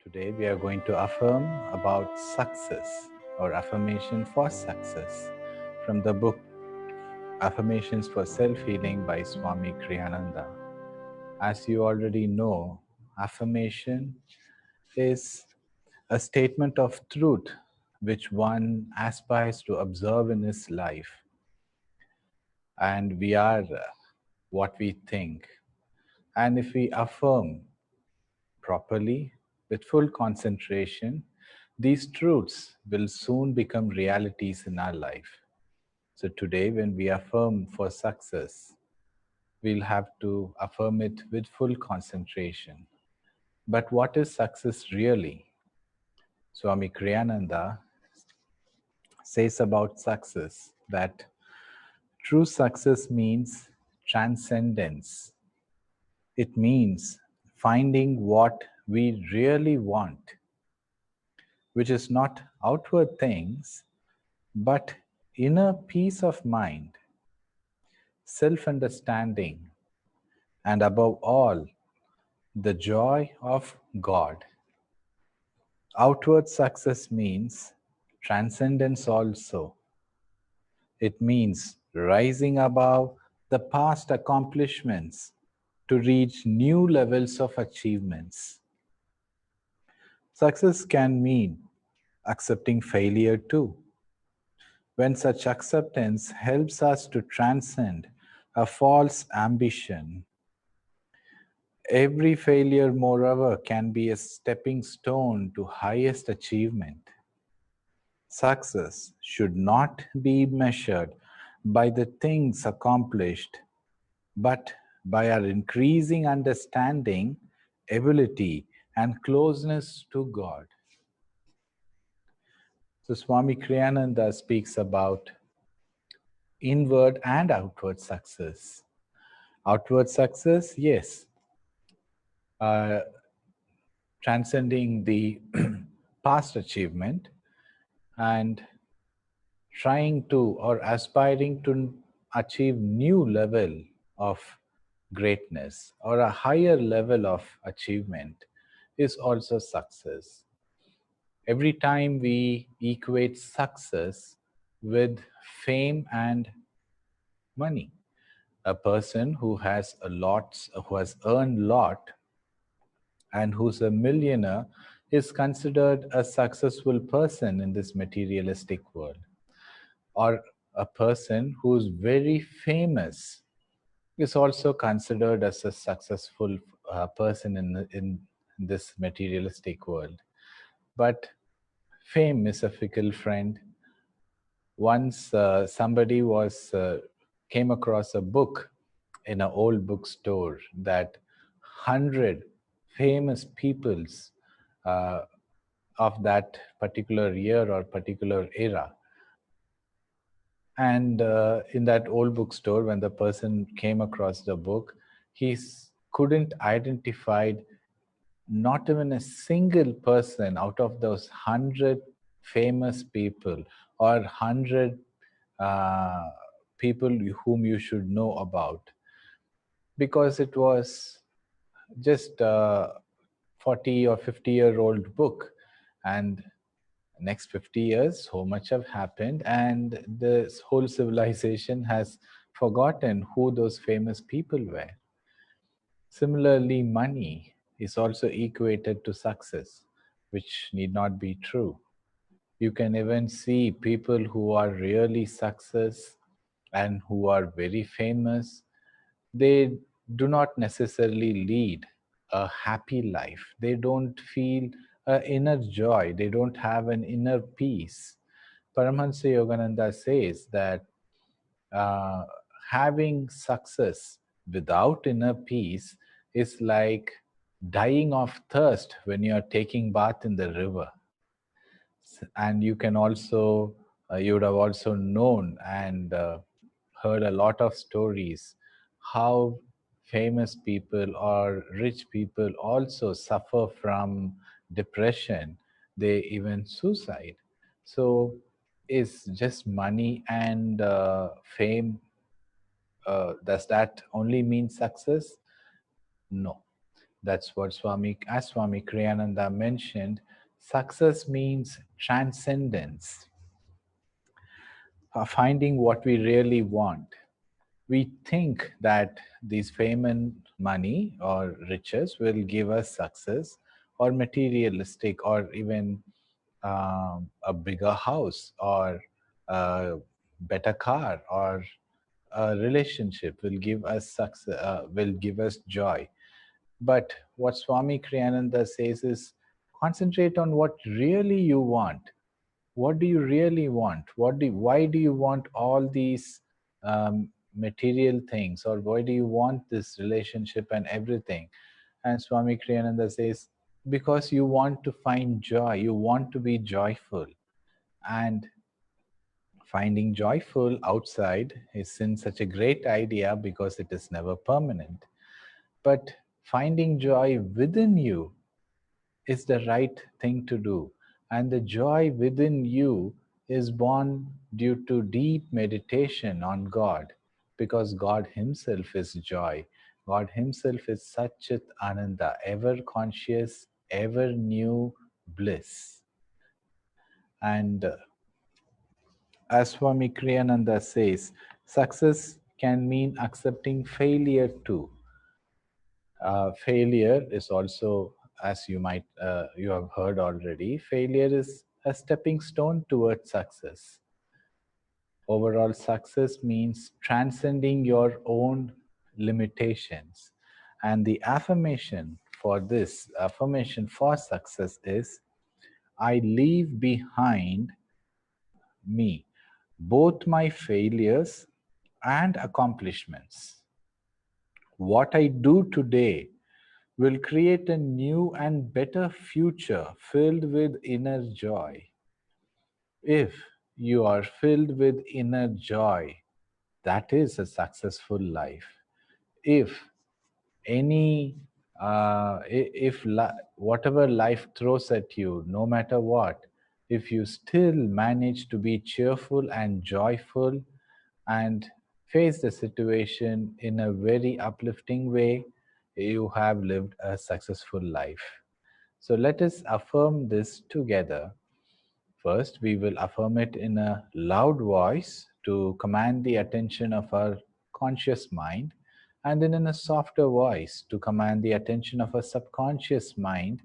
Today we are going to affirm about success or affirmation for success from the book Affirmations for Self-Healing by Swami Kriyananda. As you already know, affirmation is a statement of truth which one aspires to observe in his life. And we are what we think. And if we affirm properly, with full concentration, these truths will soon become realities in our life. So today, when we affirm for success, we'll have to affirm it with full concentration. But what is success really? Swami Kriyananda says about success that true success means transcendence. It means finding what we really want, which is not outward things, but inner peace of mind, self understanding, and above all, the joy of God. Outward success means transcendence also. It means rising above the past accomplishments to reach new levels of achievements. Success can mean accepting failure too, when such acceptance helps us to transcend a false ambition. Every failure, moreover, can be a stepping stone to highest achievement. Success should not be measured by the things accomplished, but by our increasing understanding, ability, and closeness to God. So Swami Kriyananda speaks about inward and outward success. Outward success, yes, uh, transcending the past achievement and trying to or aspiring to achieve new level of greatness or a higher level of achievement is also success. Every time we equate success with fame and money, a person who has earned lot and who's a millionaire is considered a successful person in this materialistic world. Or a person who's very famous is also considered as a successful person in this materialistic world. But fame is a fickle friend. Once somebody was came across a book in an old bookstore that 100 famous peoples uh, of that particular year or particular era. And in that old bookstore, when the person came across the book, couldn't identify not even a single person out of those 100 famous people or 100 uh, people whom you should know about, because it was just a 40 or 50-year-old book. And next 50 years, so much have happened, and this whole civilization has forgotten who those famous people were. Similarly, money is also equated to success, which need not be true. You can even see people who are really success and who are very famous. They do not necessarily lead a happy life. They don't feel an inner joy. They don't have an inner peace. Paramhansa Yogananda says that uh, having success without inner peace is like dying of thirst when you are taking bath in the river. And you can also you would have also known and heard a lot of stories how famous people or rich people also suffer from depression. They even suicide. So is just money and fame, does that only mean success? No. That's what as Swami Kriyananda mentioned, success means transcendence, finding what we really want. We think that these fame and money or riches will give us success, or materialistic, or even a bigger house, or a better car, or a relationship will give us success, will give us joy. But what Swami Kriyananda says is, concentrate on what really you want. What do you really want? Why do you want all these material things, or why do you want this relationship and everything? And Swami Kriyananda says, because you want to find joy, you want to be joyful. And finding joyful outside is in such a great idea because it is never permanent. But finding joy within you is the right thing to do. And the joy within you is born due to deep meditation on God, because God Himself is joy. God Himself is Satchit Ananda, ever conscious, ever new bliss. And as Swami Kriyananda says, success can mean accepting failure too. Failure is also, as you have heard already, failure is a stepping stone towards success. Overall success means transcending your own limitations. And the affirmation for success is, I leave behind me both my failures and accomplishments. What I do today will create a new and better future filled with inner joy. If you are filled with inner joy, that is a successful life. If any, whatever life throws at you, no matter what, if you still manage to be cheerful and joyful and face the situation in a very uplifting way, you have lived a successful life. So let us affirm this together. First, we will affirm it in a loud voice to command the attention of our conscious mind, and then in a softer voice to command the attention of our subconscious mind,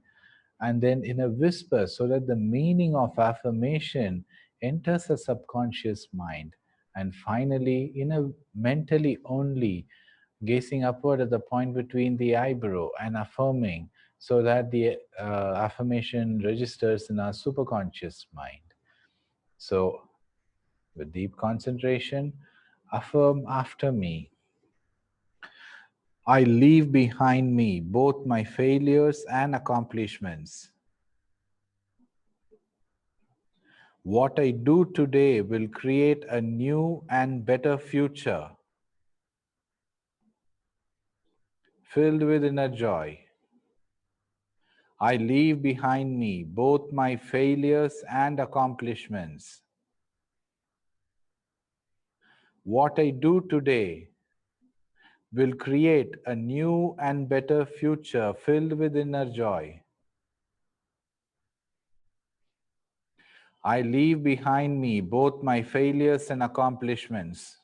and then in a whisper so that the meaning of affirmation enters the subconscious mind, and finally in a mentally only, gazing upward at the point between the eyebrow and affirming so that the affirmation registers in our superconscious mind. So with deep concentration, affirm after me. I leave behind me both my failures and accomplishments. What I do today will create a new and better future filled with inner joy. I leave behind me both my failures and accomplishments. What I do today will create a new and better future filled with inner joy. I leave behind me both my failures and accomplishments.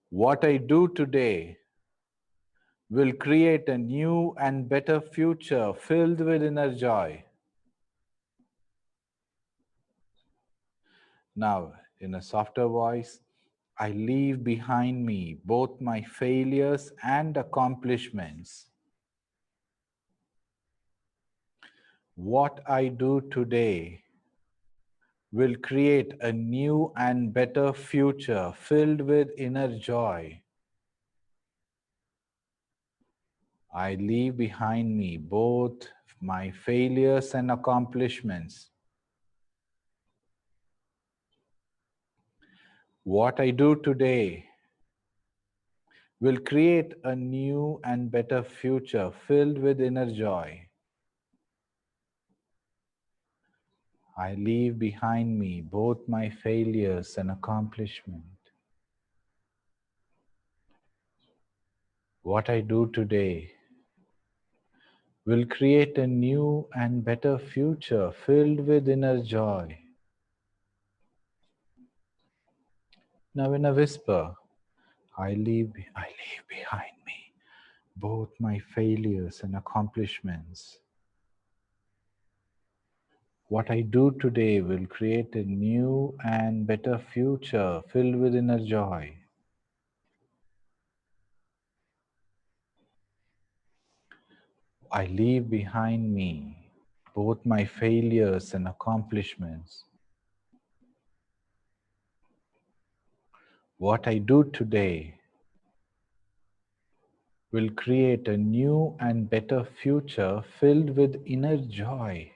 What I do today will create a new and better future filled with inner joy. Now, in a softer voice, I leave behind me both my failures and accomplishments. What I do today will create a new and better future filled with inner joy. I leave behind me both my failures and accomplishments. What I do today will create a new and better future filled with inner joy. I leave behind me both my failures and accomplishment. What I do today will create a new and better future filled with inner joy. Now, in a whisper, I leave behind me both my failures and accomplishments. What I do today will create a new and better future filled with inner joy. I leave behind me both my failures and accomplishments. What I do today will create a new and better future filled with inner joy.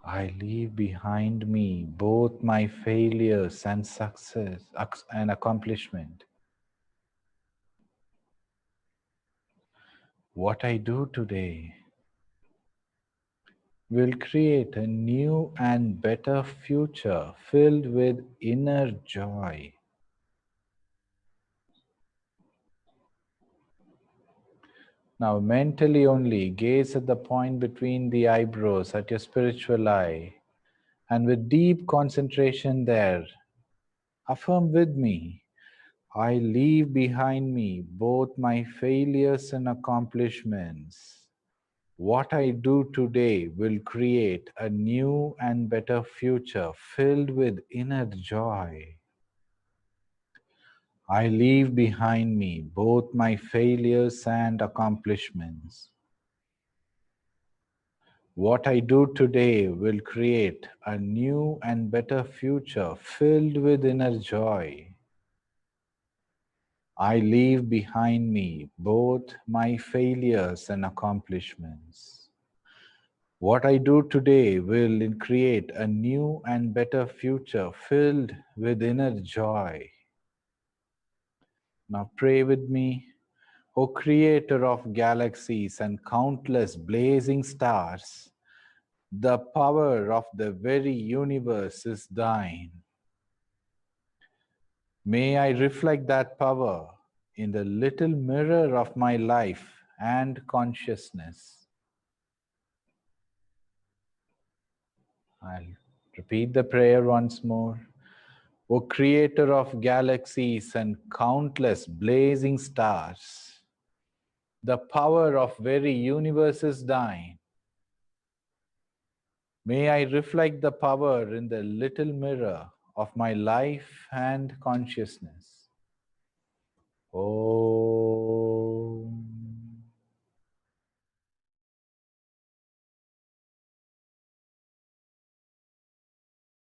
I leave behind me both my failures and success and accomplishment. What I do today will create a new and better future filled with inner joy. Now, mentally only gaze at the point between the eyebrows at your spiritual eye, and with deep concentration there, affirm with me, I leave behind me both my failures and accomplishments. What I do today will create a new and better future filled with inner joy. I leave behind me both my failures and accomplishments. What I do today will create a new and better future filled with inner joy. I leave behind me both my failures and accomplishments. What I do today will create a new and better future filled with inner joy. Now pray with me. O Creator of galaxies and countless blazing stars, the power of the very universe is thine. May I reflect that power in the little mirror of my life and consciousness. I'll repeat the prayer once more. O Creator of galaxies and countless blazing stars, the power of very universe is thine. May I reflect the power in the little mirror of my life and consciousness. Om.